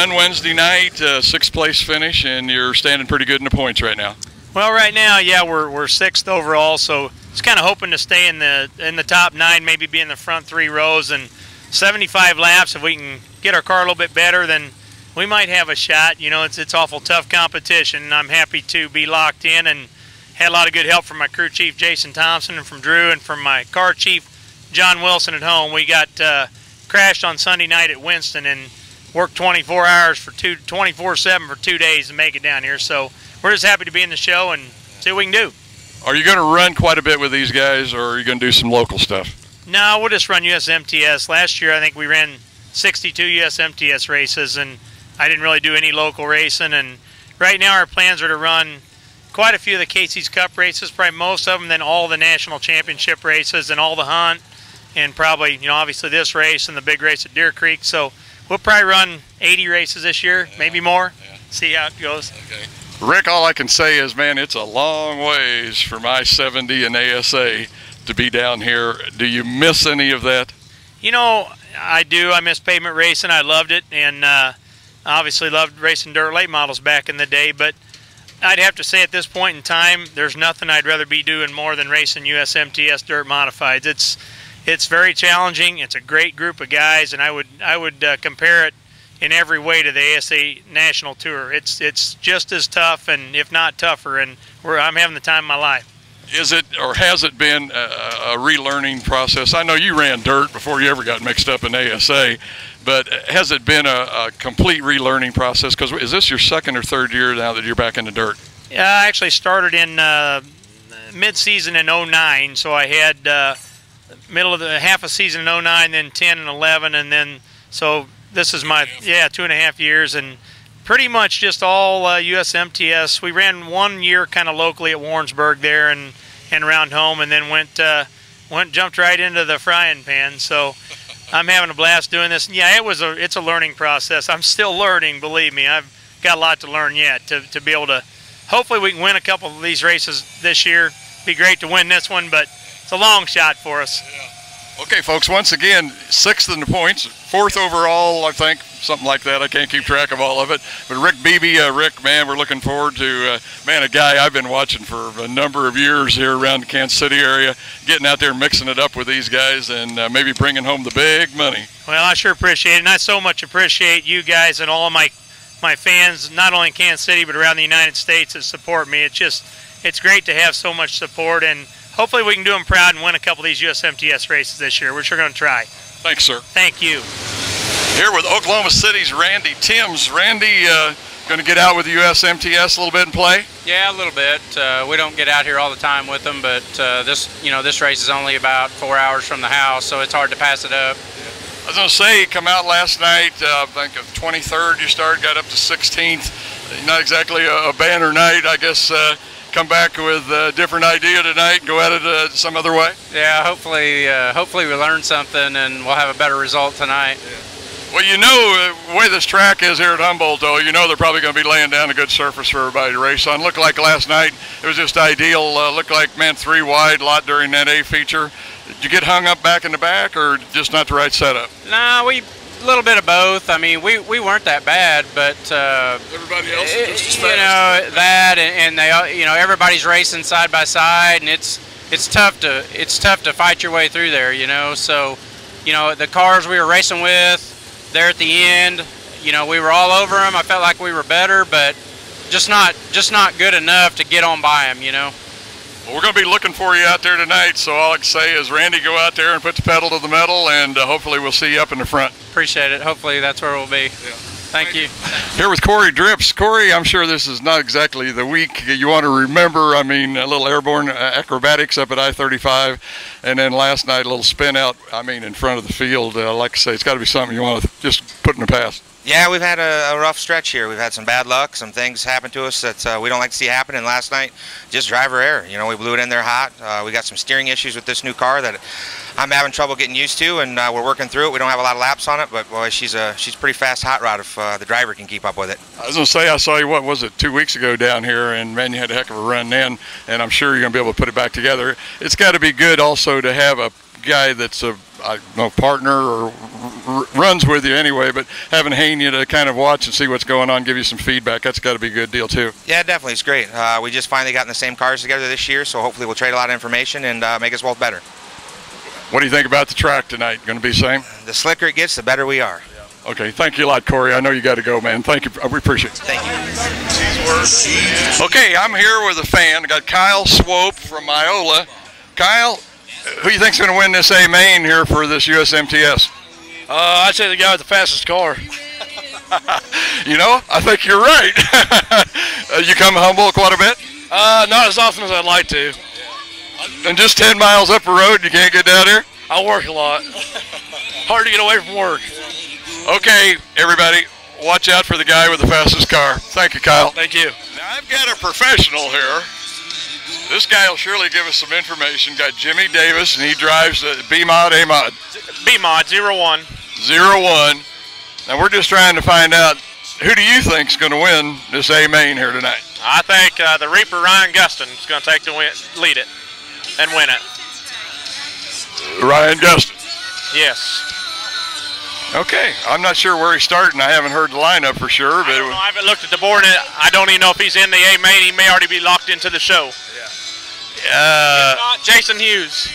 run Wednesday night, sixth place finish, and you're standing pretty good in the points right now. Well, right now, yeah, we're sixth overall, so just kind of hoping to stay in the top 9, maybe be in the front 3 rows, and 75 laps. If we can get our car a little bit better, then we might have a shot. You know, it's awful tough competition, and I'm happy to be locked in, and had a lot of good help from my crew chief Jason Thompson and from Drew and from my car chief John Wilson at home. We got crashed on Sunday night at Winston and worked 24 hours for 24/7 for 2 days to make it down here. So we're just happy to be in the show and see what we can do. Are you going to run quite a bit with these guys, or are you going to do some local stuff? No, we'll just run USMTS. Last year I think we ran 62 USMTS races, and I didn't really do any local racing. And right now our plans are to run quite a few of the Casey's Cup races, probably most of them, then all the national championship races and all the hunt, and probably, you know, obviously this race and the big race at Deer Creek. So we'll probably run 80 races this year, maybe more. See how it goes. Okay. Rick, all I can say is, man, it's a long ways from I-70 and ASA to be down here. Do you miss any of that? You know, I do. I miss pavement racing. I loved it, and obviously loved racing dirt late models back in the day. But I'd have to say at this point in time, there's nothing I'd rather be doing more than racing USMTS dirt modifieds. It's very challenging. It's a great group of guys, and I would compare it in every way to the ASA National Tour. It's just as tough, and if not tougher, and I'm having the time of my life. Is it, or has it been a relearning process? I know you ran dirt before you ever got mixed up in ASA, but has it been a complete relearning process? Because is this your second or third year now that you're back in the dirt? Yeah, I actually started in mid-season in 09, so I had middle of the half a season in 09, then 10 and 11, and then so this is my 2.5 years, and pretty much just all USMTS. We ran 1 year kind of locally at Warrensburg there and around home, and then jumped right into the frying pan. So I'm having a blast doing this. And yeah, it's a learning process. I'm still learning, believe me. I've got a lot to learn yet to be able to. Hopefully we can win a couple of these races this year. Be great to win this one, but it's a long shot for us. Yeah. Okay, folks, once again, 6th in the points, 4th overall, I think, something like that. I can't keep track of all of it. But Rick Beebe, Rick, man, we're looking forward to, a guy I've been watching for a number of years here around the Kansas City area, getting out there and mixing it up with these guys and maybe bringing home the big money. Well, I sure appreciate it, and I so much appreciate you guys and all of my fans, not only in Kansas City but around the United States that support me. It's great to have so much support, and hopefully we can do them proud and win a couple of these USMTS races this year. We're sure going to try. Thanks, sir. Thank you. Here with Oklahoma City's Randy Timms. Randy, going to get out with the USMTS a little bit and play? Yeah, a little bit. We don't get out here all the time with them, but this race is only about 4 hours from the house, so it's hard to pass it up. I was going to say, you come out last night, I think of 23rd you started, got up to 16th. Not exactly a banner night, I guess. Come back with a different idea tonight and go at it some other way? Yeah, hopefully we learn something and we'll have a better result tonight. Yeah. Well, you know the way this track is here at Humboldt, though, you know they're probably going to be laying down a good surface for everybody to race on. Looked like last night it was just ideal. Looked like, man, 3 wide, a lot during that A feature. Did you get hung up back in the back or just not the right setup? No, a little bit of both. I mean, we weren't that bad, but everybody else is just as fast. You know that, and they, everybody's racing side by side, and it's tough to fight your way through there. So the cars we were racing with there at the end, we were all over them. I felt like we were better, but just not good enough to get on by them. Well, we're going to be looking for you out there tonight, so all I can say is, Randy, go out there and put the pedal to the metal, and hopefully we'll see you up in the front. Appreciate it. Hopefully that's where we'll be. Yeah. Thank you. Here with Corey Drips. Corey, I'm sure this is not exactly the week you want to remember. I mean, a little airborne acrobatics up at I-35, and then last night a little spin out, in front of the field. Like I say, it's got to be something you want to just put in the past. Yeah, we've had a rough stretch here. We've had some bad luck. Some things happen to us that we don't like to see happen. And last night, just driver error. We blew it in there hot. We got some steering issues with this new car that I'm having trouble getting used to, and we're working through it. We don't have a lot of laps on it, but boy, she's pretty fast hot rod if the driver can keep up with it. I was going to say, I saw you, what was it, 2 weeks ago down here, and man, you had a heck of a run then, and I'm sure you're going to be able to put it back together. It's got to be good also to have a guy that's I don't know, partner or runs with you anyway, but having Hania to kind of watch and see what's going on, give you some feedback, that's got to be a good deal too. Yeah, definitely. It's great. We just finally got in the same cars together this year, so hopefully we'll trade a lot of information and make us both better. What do you think about the track tonight? Going to be the same? The slicker it gets, the better we are. Okay, thank you a lot, Corey. I know you got to go, man. Thank you. We appreciate it. Thank you. Okay, I'm here with a fan. I got Kyle Swope from Iola. Kyle, who do you think's going to win this A main here for this USMTS? I'd say the guy with the fastest car. You know, I think you're right. You come Humboldt quite a bit? Not as often as I'd like to. And just 10 miles up the road, you can't get down here? I work a lot. Hard to get away from work. Okay, everybody, watch out for the guy with the fastest car. Thank you, Kyle. Thank you. Now, I've got a professional here. This guy will surely give us some information. Got Jimmy Davis, and he drives the B-Mod, A-Mod. B-Mod, 01. 01. Now, we're just trying to find out, who do you think's going to win this A main here tonight? I think the Reaper Ryan Gustin is going to take the lead it and win it. Ryan Gustin. Yes. Okay, I'm not sure where he's starting. I haven't heard the lineup for sure, but I haven't looked at the board. I don't even know if he's in the A main. He may already be locked into the show. Yeah. If not, Jason Hughes.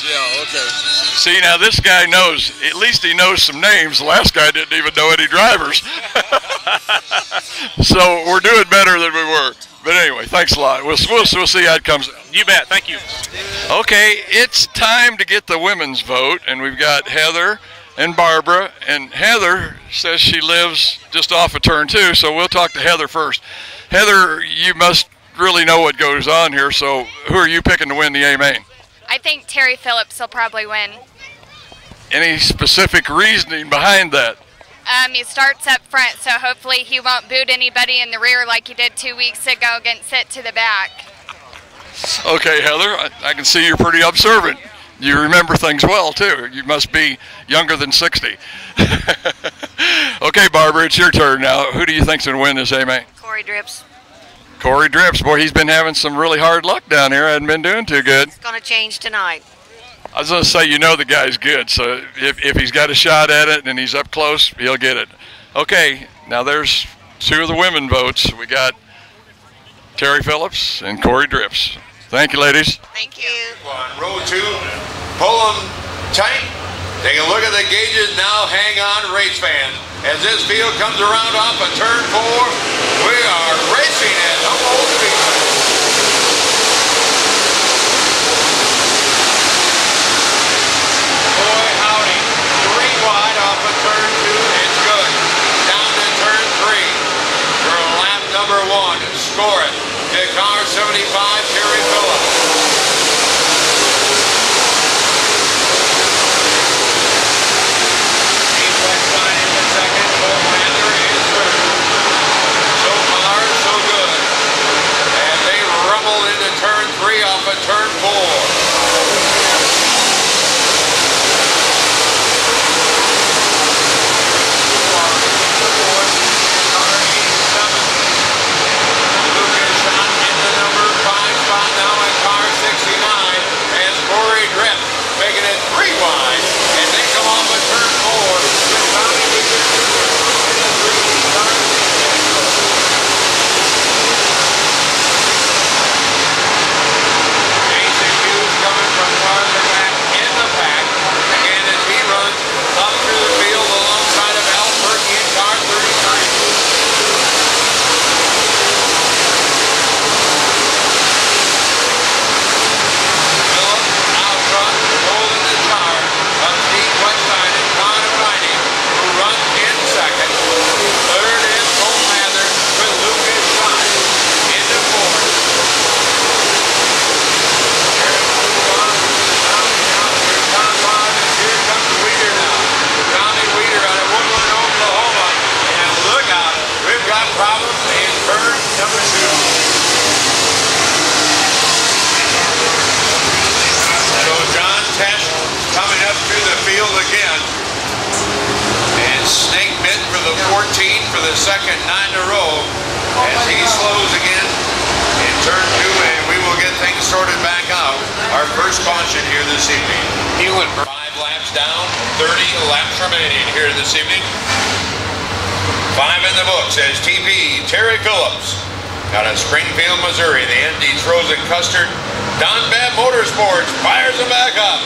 Yeah, okay. See, now this guy knows. At least he knows some names. The last guy didn't even know any drivers. So we're doing better than we were. But anyway, thanks a lot. We'll see how it comes out. You bet. Thank you. Okay, it's time to get the women's vote, and we've got Heather and Barbara. And Heather says she lives just off of turn 2, so we'll talk to Heather first. Heather, you must really know what goes on here, so who are you picking to win the A main? I think III-Phillips will probably win. Any specific reasoning behind that? He starts up front, so hopefully he won't boot anybody in the rear like he did 2 weeks ago against it to the back. Okay, Heather, I can see you're pretty observant. You remember things well, too. You must be younger than 60. Okay, Barbara, it's your turn now. Who do you think's going to win this A main? Corey Drips. Corey Drips. Boy, he's been having some really hard luck down here. Hasn't been doing too good. It's going to change tonight. I was going to say, you know the guy's good, so if he's got a shot at it and he's up close, he'll get it. Okay, now there's 2 of the women votes. We got III-Phillips and Corey Drips. Thank you, ladies. Thank you. On row 2, pull them tight. Take a look at the gauges now. Hang on, race fan. As this field comes around off of turn 4, we are racing at Humboldt Speedway. Boy, howdy. 3 wide off of turn 2. It's good. Down to turn 3 for lap number 1. Score it to car 75, III-Phillips. Turn 3 off of turn 4. Lucas in the number 5 spot now in car 69 as Corey Drips making it 3 wide and they come off of turn 4. Coming from farther back in the pack. Again, as he runs up through the field alongside of Albuquerque in car 33. Phillips out front, holding the charge of Steve Westside and Connor Riney, who runs in second. Third is Cole Mather with Lucas Shine into fourth. Here comes Weeder now. Johnny Weeder out of Woodland, Oklahoma. And look out, we've got problems in turn number 2. So John Tesh coming up through the field again. And Snake Mitt for the 14 for the second 9 in a row as he slows again in turn 2, and we will get things sorted back out. Our our first caution here this evening. He went 5 laps down, 30 laps remaining here this evening. 5 in the books as TP III-Phillips out of Springfield, Missouri. The Andes Frozen Custard. Don Bab Motorsports fires them back up.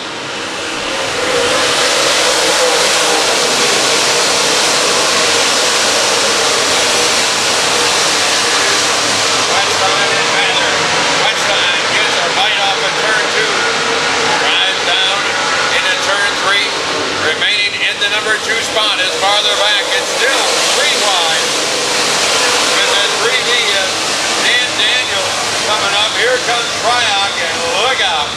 Westline and Mather. Westline gets a bite off of turn 2. Drives down into turn 3. Remaining in the number 2 spot is farther back. It's still 3 wide. With a 3D of Dan Daniels coming up. Here comes Tryock, and look out.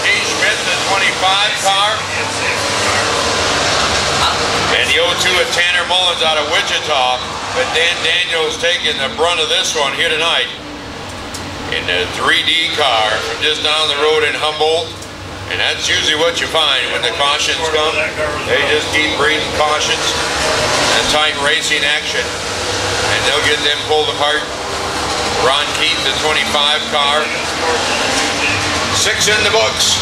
D. Schmidt, the 25 car. And the 02 of Tanner Mullins out of Wichita. But Dan Daniels taking the brunt of this one here tonight in the 3D car from just down the road in Humboldt. And that's usually what you find when the cautions come. They just keep breeding cautions and tight racing action. And they'll get them pulled apart. Ron Keith, the 25 car. 6 in the books.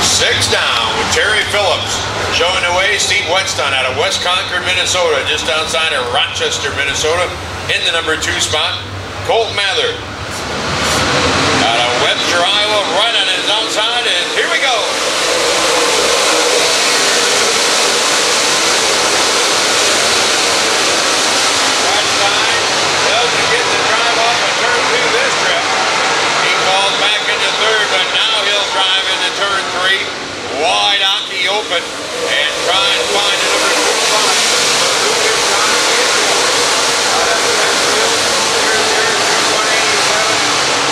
6 down with III-Phillips. Showing the way, Steve Whetstone out of West Concord, Minnesota, just outside of Rochester, Minnesota, in the number 2 spot. Colt Mather out of Webster, Iowa, right on his outside, and here we go. Whetstone doesn't get the drive off of turn 2 this trip. He falls back into 3rd, but now he'll drive into turn 3. Wide Aki open and try and find a number 2 spot.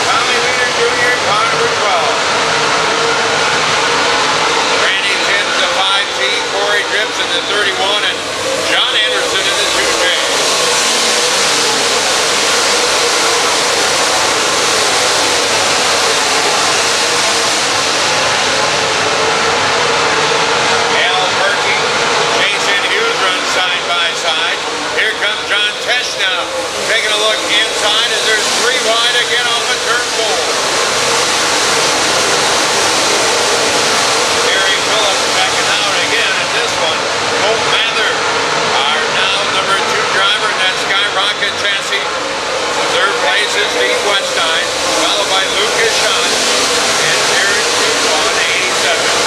Tommy Weiner Jr. car number 12. Randy Tibbs, the 5T, Corey Drips in the 31, and John Anderson in the 2J. Side by side. Here comes John Tesh now. Taking a look inside as there's 3 wide again off of turn 4. III-Phillips backing out again at this one. Colt Mather, our now number 2 driver in that Skyrocket chassis. 3rd place is Steve Whetstone, followed by Lucas Schott. And here's 187.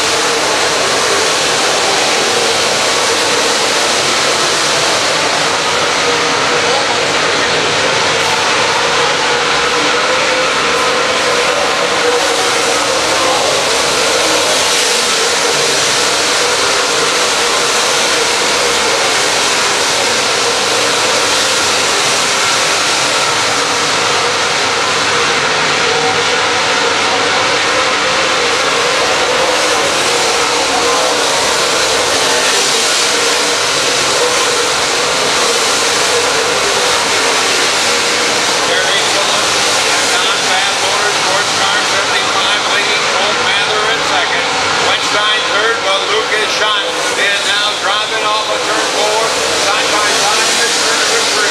Shot is now driving off of turn 4, side by side to turn number 3.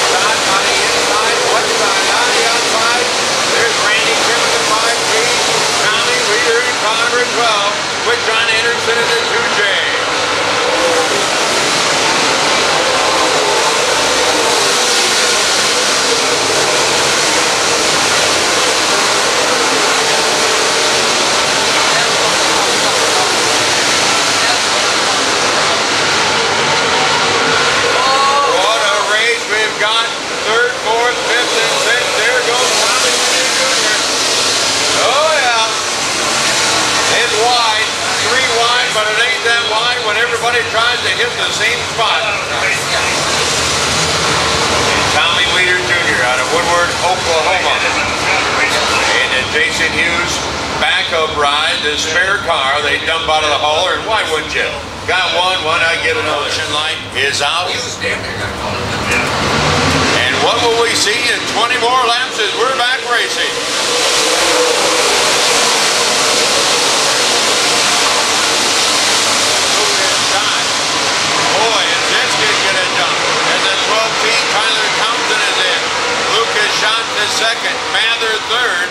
Shot on the inside, Whetstone on the outside. There's Randy Tibbs in 5T, Tommy Weeder in car number 12, with John Anderson in the 2J. Got 3rd, 4th, 5th, and 6th. There goes Tommy Weeder Jr. Oh yeah. It's wide. 3 wide, but it ain't that wide when everybody tries to hit the same spot. Tommy Weeder Jr. out of Woodward, Oklahoma. And then Jason Hughes backup ride, the spare car they dump out of the hauler, and why wouldn't you? Got one, why not get another? Light is out. And what will we see in 20 more laps as we're back racing? Boy, is this kid gonna jump. And the 12 Tyler Townsend is in. Lucas Schott the 2nd, Mather 3rd,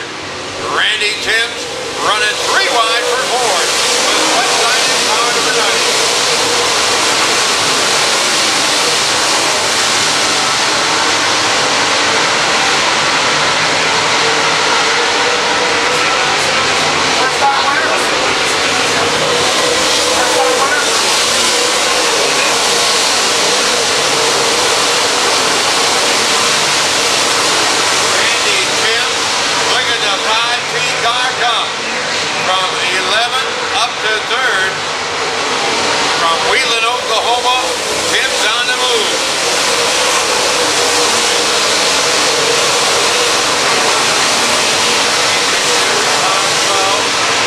Wheatland, Oklahoma. Tim's on the move.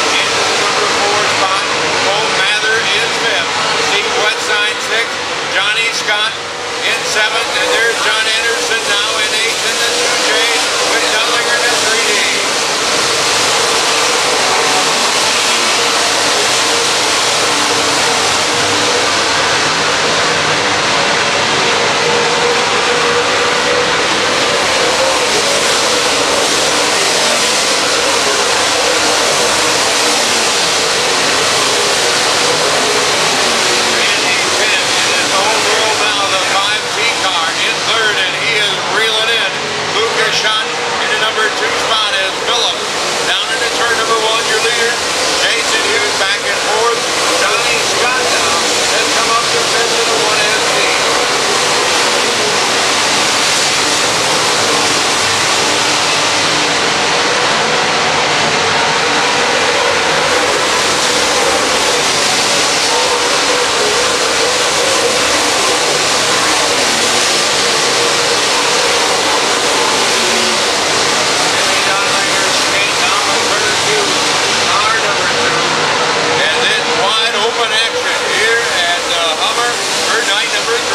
Into the number 4 spot. Colt Mather is 5th. Steve Wetstein 6th. Johnny Scott in 7th. And there's John Anderson now in 8th in the 2J with Dudlinger in 3D. Shot into number 2 spot is Phillips. Down into turn number 1, your leader, Jason Hughes back and forth. Johnny Scott now has come up to 5th in the 1ST. Action here at Hummer for night number 3.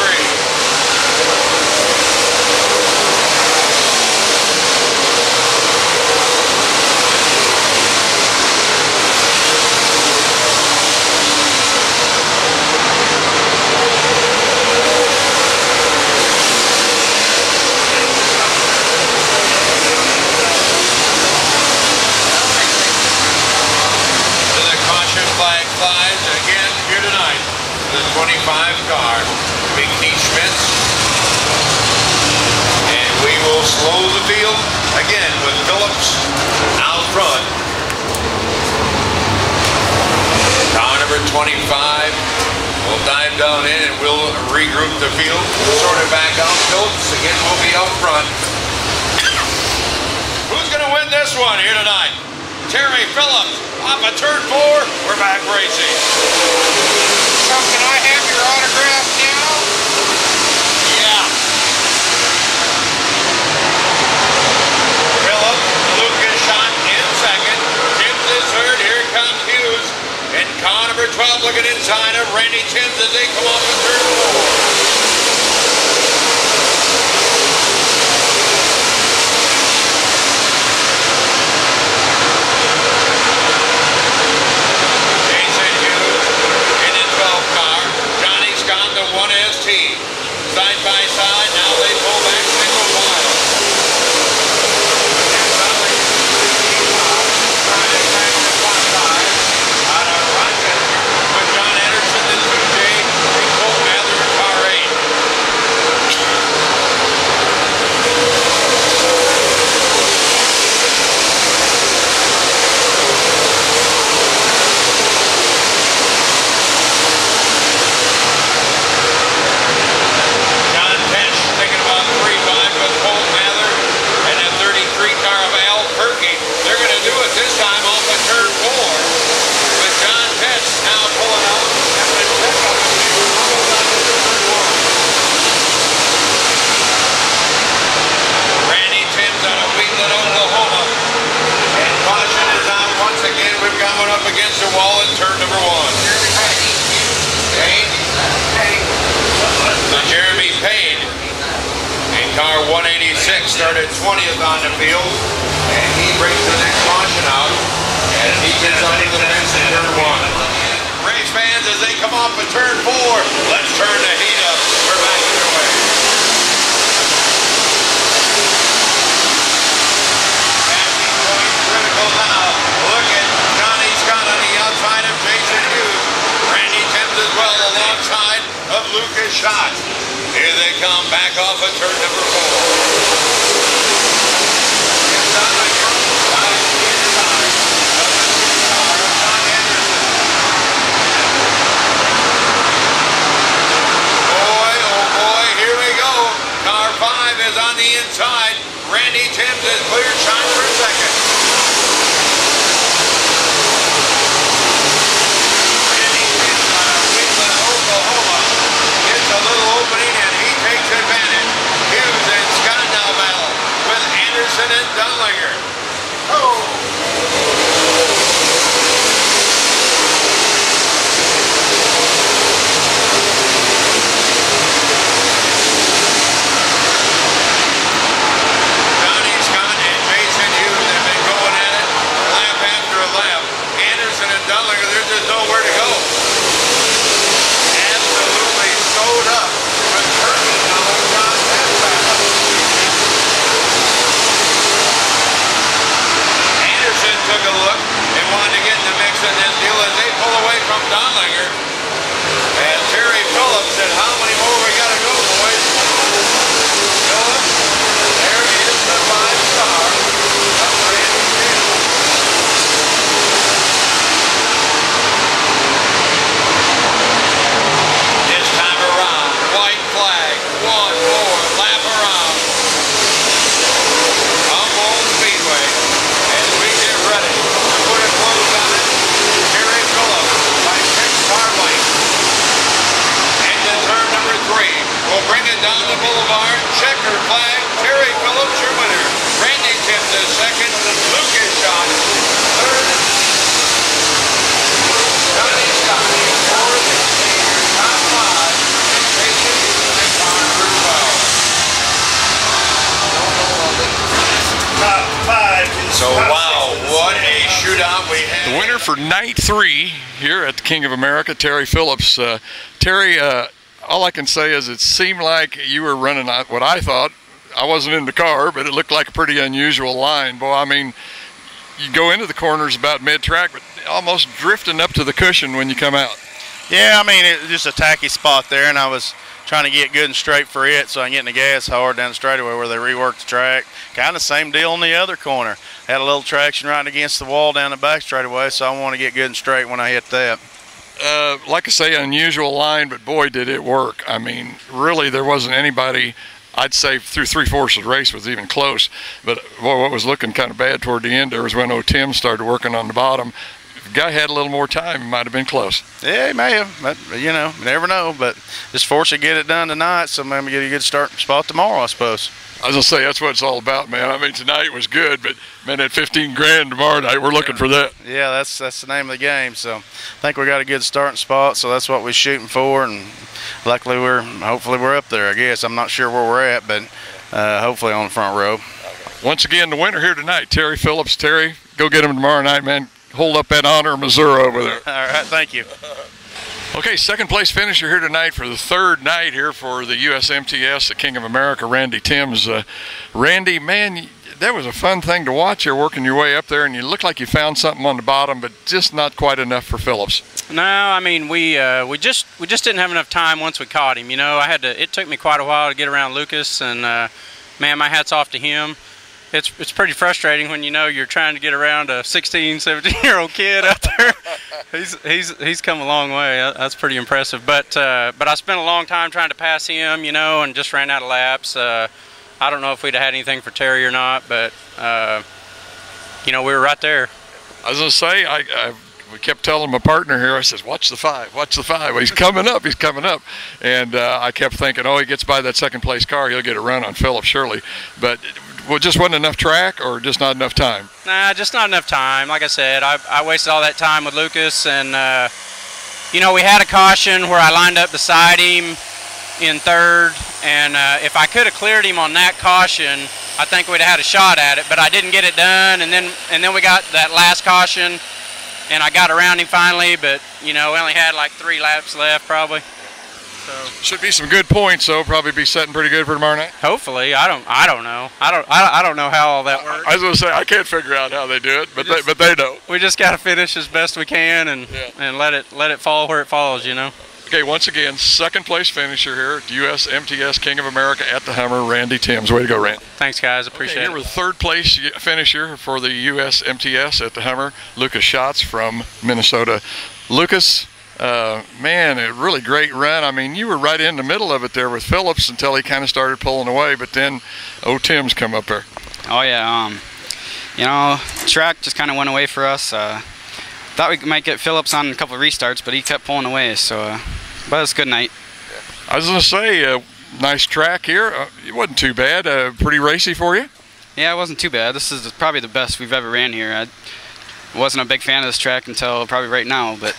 The caution flag flies again here tonight. The 25 car, Big T Schmitz. And we will slow the field again with Phillips out front. Car number 25 will dive down in and we'll regroup the field. Sort it back out. Phillips again will be out front. Who's going to win this one here tonight? Terry Phillips off of turn 4. We're back racing. So can I have your autograph now? Yeah. Phillips, Lucas shot in 2nd. Timms is 3rd. Here comes Hughes. And car number 12 looking inside of Randy Timms as they come off of turn 4. Side by side, now they pull back single file. Out of Rochester with John Anderson, the 2J, and Colt Mather in car 3 car of Al Perky. They're going to do it this time off of turn 4 with John Pitts now pulling out. Randy Timms out of Wheatland, Oklahoma. And caution is out once again. We've got one up against the wall in turn number 1. Jeremy Payne. Car 186 started 20th on the field, and he brings the next caution out, and he gets under the fence in turn 1. Race fans, as they come off of turn 4, let's turn the heat up. We're back underway. Passing point critical now. Look at Johnny Scott on the outside of Jason Hughes. Randy Timms as well alongside of Lucas Schott. Here they come back off of turn number 4. Boy, oh boy, here we go. Car 5 is on the inside. Randy Timms is cleared shot for 2nd. Randy Timms out of Wheatland, Oklahoma. from Donlinger. And Terry Phillips said, how many more we got to go, boys? Phillips, there is the 5-star of Randy Timms. This time around, white flag, one more lap around. Humboldt Speedway. As we get ready to put a close on it, Terry Phillips by 6-car length. Into turn number 3. We'll bring it down the boulevard. Checker flag. Terry Phillips, your winner. Randy Timms is second. Lucas Shot third. Johnny Scotty fourth. Senior top 5. And Jason in car number 12. Top 5. So wow, what a shootout we had. The winner for night 3 here at the King of America, Terry Phillips. Terry, all I can say is it seemed like you were running what I thought. I wasn't in the car, but it looked like a pretty unusual line. Boy, I mean, you go into the corners about mid-track, but almost drifting up to the cushion when you come out. Yeah, I mean, it was just a tacky spot there, and I was trying to get good and straight for it so I can get in the gas hard down the straightaway where they reworked the track. Kind of same deal in the other corner. Had a little traction right against the wall down the back straightaway, so I want to get good and straight when I hit that. Like I say, unusual line, but boy, did it work. I mean, really, there wasn't anybody, I'd say, through 3/4 of the race was even close. But boy, what was looking kind of bad toward the end there was when Tim started working on the bottom. If the guy had a little more time, he might have been close. Yeah, he may have, but, you know, you never know. But just force to get it done tonight, so maybe get a good start spot tomorrow, I suppose. I was going to say, that's what it's all about, man. I mean, tonight was good, but, man, that 15 grand tomorrow night, we're looking for that. Yeah, that's the name of the game. So I think we got a good starting spot, so that's what we're shooting for. And luckily, hopefully we're up there, I guess. I'm not sure where we're at, but hopefully on the front row. Once again, the winner here tonight, Terry Phillips. Terry, go get him tomorrow night, man. Hold up that honor of Missouri over there. All right, thank you. Okay, second place finisher here tonight for the third night here for the USMTS, the King of America, Randy Timms. Randy, man, that was a fun thing to watch. You're working your way up there, and you look like you found something on the bottom, but just not quite enough for Phillips. No, I mean we just didn't have enough time once we caught him. You know, it took me quite a while to get around Lucas, and man, my hat's off to him. It's pretty frustrating when you know you're trying to get around a 16, 17-year-old kid out there. He's come a long way. That's pretty impressive. But I spent a long time trying to pass him, you know, and just ran out of laps. I don't know if we'd have had anything for Terry or not, but you know, we were right there. I was going to say, we kept telling my partner here, I says, watch the 5, watch the 5. Well, he's coming up, he's coming up. And I kept thinking, oh, he gets by that second place car, he'll get a run on Phillips surely. But well, just wasn't enough track or just not enough time? Nah, just not enough time. Like I said, I wasted all that time with Lucas. And, you know, we had a caution where I lined up beside him in third. And if I could have cleared him on that caution, I think we'd have had a shot at it. But I didn't get it done. And then we got that last caution. And I got around him finally, but you know, we only had like 3 laps left probably. So should be some good points, though. Probably be setting pretty good for tomorrow night. Hopefully, I don't know. I don't know how all that works. I was going to say I can't figure out how they do it, but they know. We just got to finish as best we can and let it fall where it falls, you know. Okay, once again, second place finisher here at USMTS King of America at the Hummer, Randy Timms. Way to go, Randy. Thanks, guys. Appreciate it. Here with third place finisher for the USMTS at the Hummer, Lucas Schatz from Minnesota. Lucas, man, a really great run. I mean, you were right in the middle of it there with Phillips until he kind of started pulling away, but then Tim's come up there. Oh, yeah. You know, track just kind of went away for us. Thought we might get Phillips on a couple of restarts, but he kept pulling away, so but it was a good night. I was going to say, nice track here. It wasn't too bad. Pretty racy for you? Yeah, it wasn't too bad. This is probably the best we've ever ran here. I wasn't a big fan of this track until probably right now, but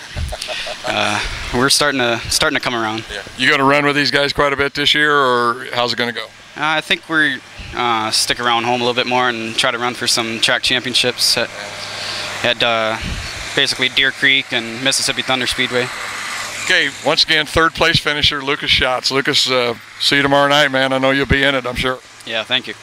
we're starting to come around. Yeah. You going to run with these guys quite a bit this year, or how's it going to go? I think we're stick around home a little bit more and try to run for some track championships at basically Deer Creek and Mississippi Thunder Speedway. Okay, once again, third place finisher, Lucas Schatz. Lucas, see you tomorrow night, man. I know you'll be in it, I'm sure. Yeah, thank you.